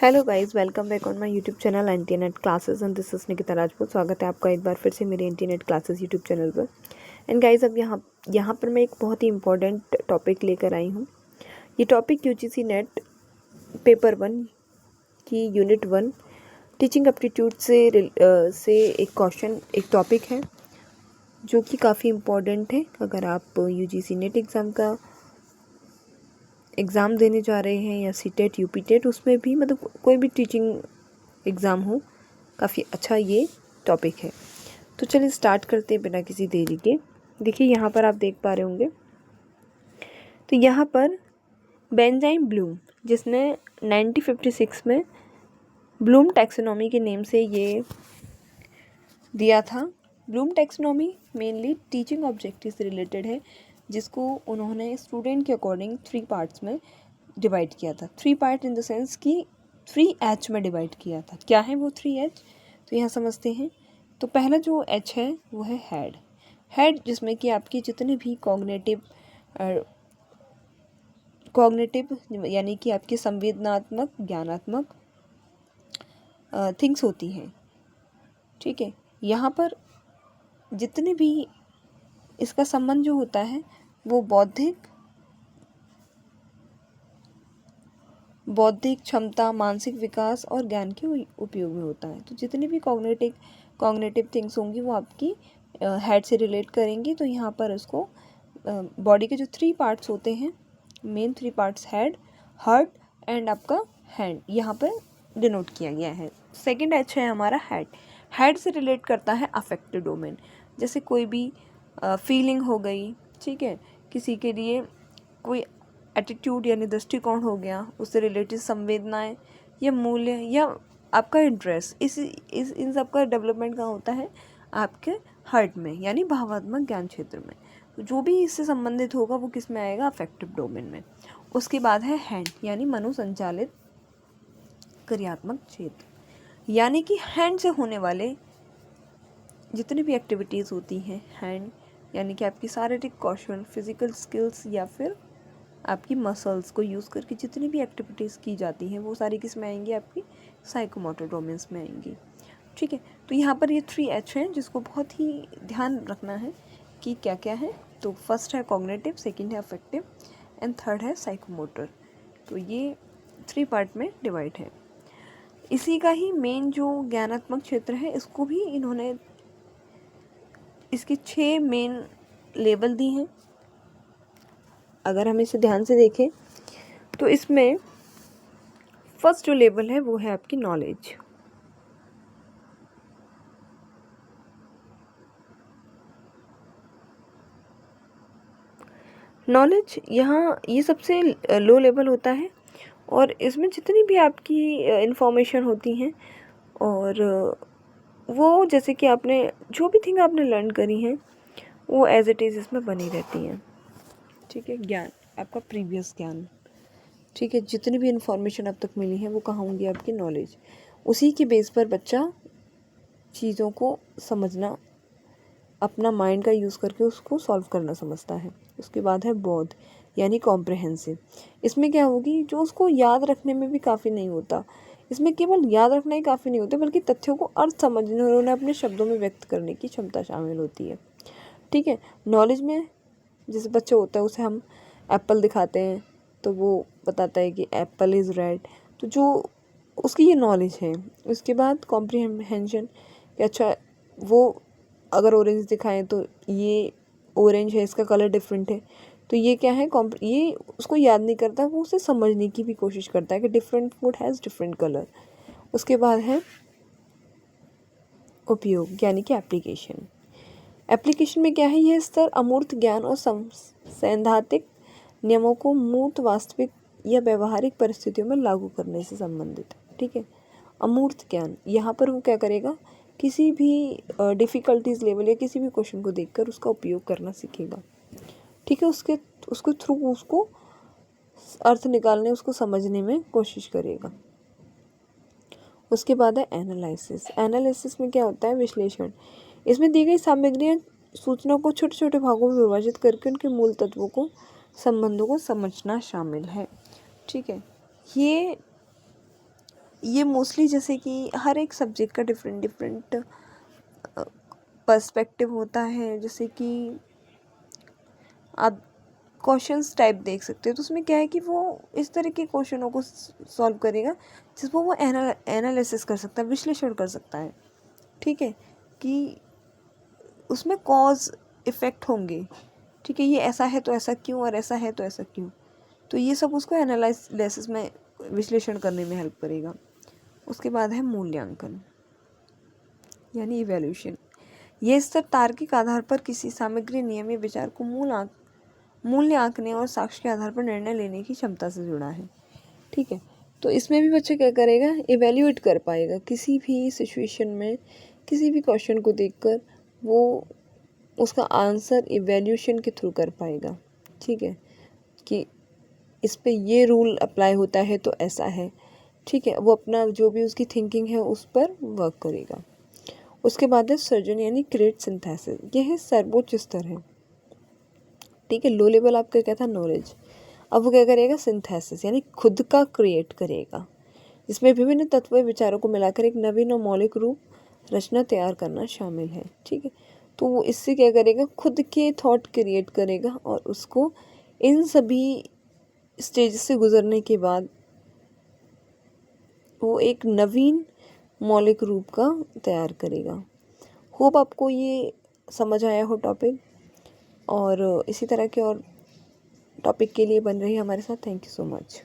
Hello guys, welcome back on my YouTube channel एंटीनेट classes and this is Nikita Rajput. स्वागत है आपका एक बार फिर से मेरे एंटीनेट क्लासेस यूट्यूब चैनल पर। एंड गाइस, अब यहाँ पर मैं एक बहुत ही इंपॉर्टेंट टॉपिक लेकर आई हूँ। ये टॉपिक यूजीसी नेट पेपर 1 की यूनिट 1 टीचिंग एप्टीट्यूड से एक टॉपिक है जो कि काफ़ी इम्पॉर्टेंट है। अगर आप यूजीसी नेट एग्ज़ाम देने जा रहे हैं या सीटेट यूपीटेट, उसमें भी मतलब कोई भी टीचिंग एग्ज़ाम हो, काफ़ी अच्छा ये टॉपिक है। तो चलिए स्टार्ट करते हैं बिना किसी देरी के। देखिए यहाँ पर आप देख पा रहे होंगे, तो यहाँ पर बेंजामिन ब्लूम, जिसने 1956 में ब्लूम टैक्सोनॉमी के नेम से ये दिया था। Bloom taxonomy mainly teaching objective से रिलेटेड है, जिसको उन्होंने स्टूडेंट के अकॉर्डिंग 3 पार्ट्स में डिवाइड किया था। 3 पार्ट इन द सेंस कि 3H में डिवाइड किया था। क्या है वो 3H, तो यहाँ समझते हैं। तो पहला जो H है वो है हेड, जिसमें कि आपकी जितने भी कॉग्निटिव यानी कि आपकी संवेदनात्मक ज्ञानात्मक थिंग्स होती हैं। ठीक है, यहाँ पर जितने भी इसका संबंध जो होता है वो बौद्धिक क्षमता, मानसिक विकास और ज्ञान के उपयोग में होता है। तो जितनी भी कॉग्निटिव थिंग्स होंगी वो आपकी हेड से रिलेट करेंगी। तो यहाँ पर उसको बॉडी के जो 3 पार्ट्स होते हैं, main 3 parts head, heart and आपका हैंड, यहाँ पर डिनोट किया गया है। सेकंड एच है हमारा हेड से रिलेट करता है अफेक्टिव डोमेन। जैसे कोई भी फीलिंग हो गई, ठीक है, किसी के लिए कोई एटीट्यूड यानी दृष्टिकोण हो गया, उससे रिलेटेड संवेदनाएं या मूल्य या आपका इंटरेस्ट, इन सब का डेवलपमेंट कहाँ होता है, आपके हार्ट में, यानी भावात्मक ज्ञान क्षेत्र में। तो जो भी इससे संबंधित होगा वो किस में आएगा, अफेक्टिव डोमेन में। उसके बाद है हैंड, यानी मनोसंचालित क्रियात्मक क्षेत्र, यानी कि हैंड से होने वाले जितनी भी एक्टिविटीज़ होती हैं, हैंड यानी कि आपकी शारीरिक कौशल, फिजिकल स्किल्स या फिर आपकी मसल्स को यूज़ करके जितनी भी एक्टिविटीज़ की जाती हैं वो सारी किस में आएंगी, आपकी साइकोमोटर डोमेन्स में आएंगी। ठीक है, तो यहाँ पर ये 3H हैं जिसको बहुत ही ध्यान रखना है कि क्या क्या है। तो फर्स्ट है कॉग्निटिव, सेकंड है अफेक्टिव एंड थर्ड है साइकोमोटर। तो ये 3 पार्ट में डिवाइड है। इसी का ही मेन जो ज्ञानात्मक क्षेत्र है, इसको भी इन्होंने इसके 6 मेन लेवल दी हैं। अगर हम इसे ध्यान से देखें तो इसमें फर्स्ट जो लेवल है वो है आपकी नॉलेज। नॉलेज यहाँ ये सबसे लो लेवल होता है और इसमें जितनी भी आपकी इंफॉर्मेशन होती हैं और वो जैसे कि आपने जो भी थिंग आपने लर्न करी हैं वो एज इट इज़ इसमें बनी रहती हैं। ठीक है, ज्ञान, आपका प्रीवियस ज्ञान, ठीक है, जितनी भी इंफॉर्मेशन अब तक मिली है वो कहाँ होंगी, आपकी नॉलेज। उसी के बेस पर बच्चा चीज़ों को समझना, अपना माइंड का यूज़ करके उसको सॉल्व करना समझता है। उसके बाद है बोध, यानी कॉम्प्रहेंसिव। इसमें क्या होगी, जो उसको याद रखने में भी काफ़ी नहीं होता, इसमें केवल याद रखना ही काफ़ी नहीं होता, बल्कि तथ्यों को अर्थ समझने और उन्हें अपने शब्दों में व्यक्त करने की क्षमता शामिल होती है। ठीक है, नॉलेज में जैसे बच्चा होता है उसे हम एप्पल दिखाते हैं तो वो बताता है कि एप्पल इज़ रेड, तो जो उसकी ये नॉलेज है। उसके बाद कॉम्प्रीहेंशन, कि अच्छा वो अगर ऑरेंज दिखाएं तो ये ऑरेंज है, इसका कलर डिफरेंट है, तो ये क्या है, ये उसको याद नहीं करता, वो उसे समझने की भी कोशिश करता है कि different food has different colour. उसके बाद है उपयोग, यानी कि एप्लीकेशन। एप्लीकेशन में क्या है, यह स्तर अमूर्त ज्ञान और सैद्धांतिक नियमों को मूर्त, वास्तविक या व्यवहारिक परिस्थितियों में लागू करने से संबंधित है। ठीक है, अमूर्त ज्ञान, यहाँ पर वो क्या करेगा, किसी भी डिफ़िकल्टीज लेवल या किसी भी क्वेश्चन को देखकर उसका उपयोग करना सीखेगा। ठीक है, उसके थ्रू उसको अर्थ निकालने, उसको समझने में कोशिश करेगा। उसके बाद है एनालिसिस में क्या होता है, विश्लेषण। इसमें दी गई सामग्रियाँ सूचना को छोटे छोटे भागों में विभाजित करके उनके मूल तत्वों को, संबंधों को समझना शामिल है। ठीक है, ये ये मोस्टली जैसे कि हर एक सब्जेक्ट का डिफरेंट डिफरेंट पर्सपेक्टिव होता है। जैसे कि आप क्वेश्चंस टाइप देख सकते हो, तो उसमें क्या है कि वो इस तरह के क्वेश्चनों को सॉल्व करेगा जिसको वो एनालिसिस कर सकता है, विश्लेषण कर सकता है। ठीक है, कि उसमें कॉज इफ़ेक्ट होंगे। ठीक है, ये ऐसा है तो ऐसा क्यों, और ऐसा है तो ऐसा क्यों। तो ये सब उसको एनालिसिस में, विश्लेषण करने में हेल्प करेगा। उसके बाद है मूल्यांकन यानी इवैल्यूएशन। ये स्तर तार्किक आधार पर किसी सामग्री, नियम या विचार को मूल्य आंकने और साक्ष्य के आधार पर निर्णय लेने की क्षमता से जुड़ा है। ठीक है, तो इसमें भी बच्चा क्या करेगा, इवैल्यूएट कर पाएगा किसी भी सिचुएशन में, किसी भी क्वेश्चन को देखकर वो उसका आंसर इवैल्यूएशन के थ्रू कर पाएगा। ठीक है, कि इस पे ये रूल अप्लाई होता है तो ऐसा है। ठीक है, वो अपना जो भी उसकी थिंकिंग है उस पर वर्क करेगा। उसके बाद है सर्जन यानी क्रिएट सिंथेसिस। यह सर्वोच्च स्तर है। ठीक है, लो लेवल आपका क्या था, नॉलेज। अब वो क्या करेगा, सिंथेसिस यानी खुद का क्रिएट करेगा, जिसमें विभिन्न तत्व विचारों को मिलाकर एक नवीन और मौलिक रूप रचना तैयार करना शामिल है। ठीक है, तो वो इससे क्या करेगा, खुद के थॉट क्रिएट करेगा और उसको इन सभी स्टेज से गुजरने के बाद वो एक नवीन मौलिक रूप का तैयार करेगा। होप आपको ये समझ आया हो टॉपिक, और इसी तरह के और टॉपिक के लिए बन रही है हमारे साथ। Thank you so much.